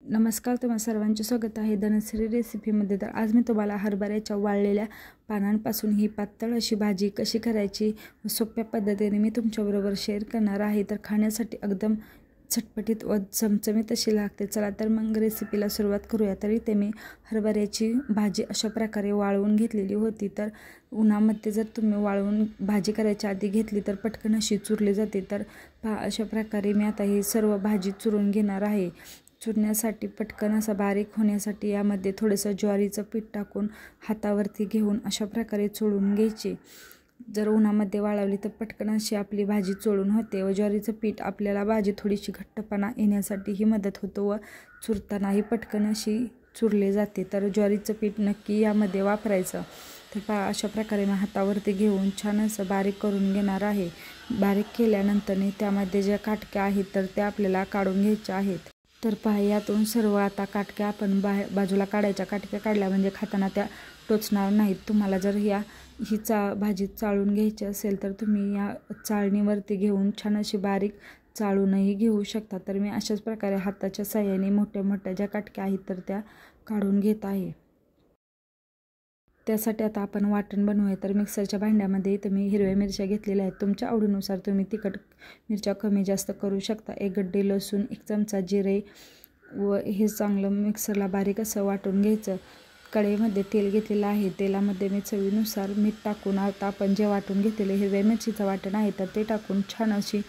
नमस्कार, तुम्हा सर्वांचे स्वागत आहे धनश्री रेसिपीमध्ये। तर आज मी तुम्हाला हरभऱ्याच्या वाळलेल्या पानांपासून ही पातळ अशी भाजी कशी करायची सोप्या पद्धतीने मी तुमच्याबरोबर शेअर करणार आहे। तर खाण्यासाठी एकदम चटपटीत व चमचमीत अशी लागते। चला तर मग रेसिपीला सुरुवात करूया। तरी ते मी हरभऱ्याची भाजी अशा प्रकारे वाळवून घेतलेली होती। तर उन्हामध्ये जर तुम्ही वाळवून भाजी करायच्या आधी घेतली तर पटकन अशी चुरली जाते। तर पहा, अशा प्रकारे मी आता ही सर्व भाजी चुरून घेणार आहे। चुरण्यासाठी पटकन असा बारीक होण्यासाठी यामध्ये थोडंसं ज्वारीचं पीठ टाकून हातावरती घेऊन अशा प्रकारे चोळून घ्यायचे। जर उन्हामध्ये वाळवली तर पटकन अशी आपली भाजी चोळून होते व ज्वारीचं पीठ आपल्याला भाजी थोडीशी घट्टपणा येण्यासाठीही मदत होतो व चुरतानाही पटकन अशी चुरले जाते। तर ज्वारीचं पीठ नक्की यामध्ये वापरायचं। तर पहा, अशा प्रकारे मी हातावरती घेऊन छान असं बारीक करून घेणार आहे। बारीक केल्यानंतर त्यामध्ये ज्या काटक्या आहेत तर त्या आपल्याला काढून घ्यायच्या आहेत। तर पहा, यातून सर्व आता काटक्या आपण बाजूला काढायच्या। काटक्या काढल्या म्हणजे खाताना त्या टोचणार नाहीत। तुम्हाला जर ही भाजी चाळून घ्यायची असेल तर तुम्ही या चाळणीवरती घेऊन छान अशी बारीक चाळूनही घेऊ शकता। तर मी अशाच प्रकारे हाताच्या साहाय्याने मोठ्या मोठ्या ज्या काटक्या आहेत तर त्या काढून घेत आहे। त्यासाठी आता आपण वाटण बनवूया। तर मिक्सरच्या भांड्यामध्ये इथं मी हिरव्या मिरच्या घेतलेल्या आहेत। तुमच्या आवडीनुसार तुम्ही तिखट मिरच्या कमी जास्त करू शकता। एक गड्डे लसूण, एक चमचा जिरे व हे चांगलं मिक्सरला बारीक असं वाटून घ्यायचं। कढईमध्ये तेल घेतलेलं आहे। तेलामध्ये मी चवीनुसार मीठ टाकून आता आपण जे वाटून घेतलेले हिरव्या मिरचीचं वाटण आहे तर ते टाकून छान अशी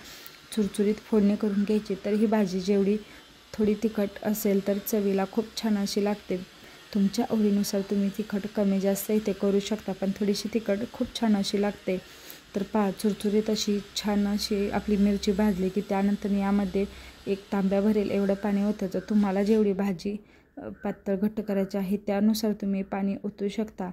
चुरचुरीत फोडणी करून घ्यायची। तर ही भाजी जेवढी थोडी तिखट असेल तर चवीला खूप छान अशी लागते। तुमच्या आवडीनुसार तुम्ही तिखट कमी जास्त इथे करू शकता, पण थोडीशी तिखट खूप छान अशी लागते। तर पहा, चुरचुरीत अशी छान अशी आपली मिरची भाजली की त्यानंतर यामध्ये एक तांब्या भरेल एवढं पाणी ओतायचं। तुम्हाला जेवढी भाजी पातळ घट्ट करायची आहे त्यानुसार तुम्ही पाणी ओतू शकता।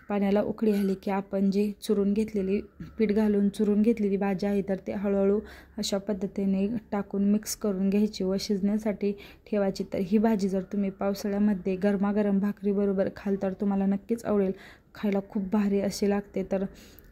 पाण्याला उकळी आली की आपण जी चुरून घेतलेली पीठ घालून चुरून घेतलेली भाजी आहे तर ते हळूहळू अशा पद्धतीने टाकून मिक्स करून घ्यायची व शिजण्यासाठी ठेवायची। तर ही भाजी जर तुम्ही पावसाळ्यामध्ये गरमागरम भाकरीबरोबर खाल तर तुम्हाला नक्कीच आवडेल। खायला खूप भारी अशी लागते। तर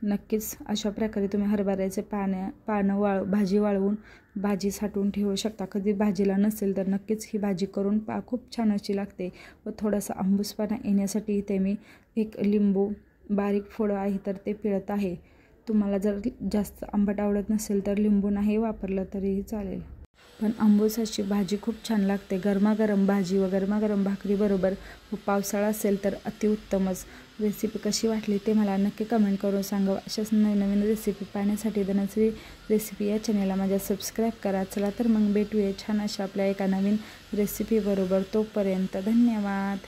नक्कीच अशा प्रकारे तुम्ही हरभऱ्याचे पानं भाजी वाळवून भाजी साठवून ठेवू शकता। कधी भाजीला नसेल तर नक्कीच ही भाजी करून पहा, खूप छान अशी लागते। व थोडासा आंबूसपणा येण्यासाठी इथे मी एक लिंबू बारीक फोडं आहे तर ते पिळत आहे। तुम्हाला जर जास्त आंबट आवडत नसेल तर लिंबू नाही वापरलं तरीही चालेल, पण आंबूस अशी भाजी खूप छान लागते गरमागरम भाजी व गरमागरम भाकरीबरोबर। व पावसाळा असेल तर अतिउत्तमच। रेसिपी कशी वाटली ते मला नक्की कमेंट करून सांगा। अशाच नवीन रेसिपी पाहण्यासाठी धनश्री रेसिपी या चॅनेलला माझ्या सबस्क्राईब करा। चला तर मग भेटूया छान अशा आपल्या एका नवीन रेसिपीबरोबर। तोपर्यंत धन्यवाद।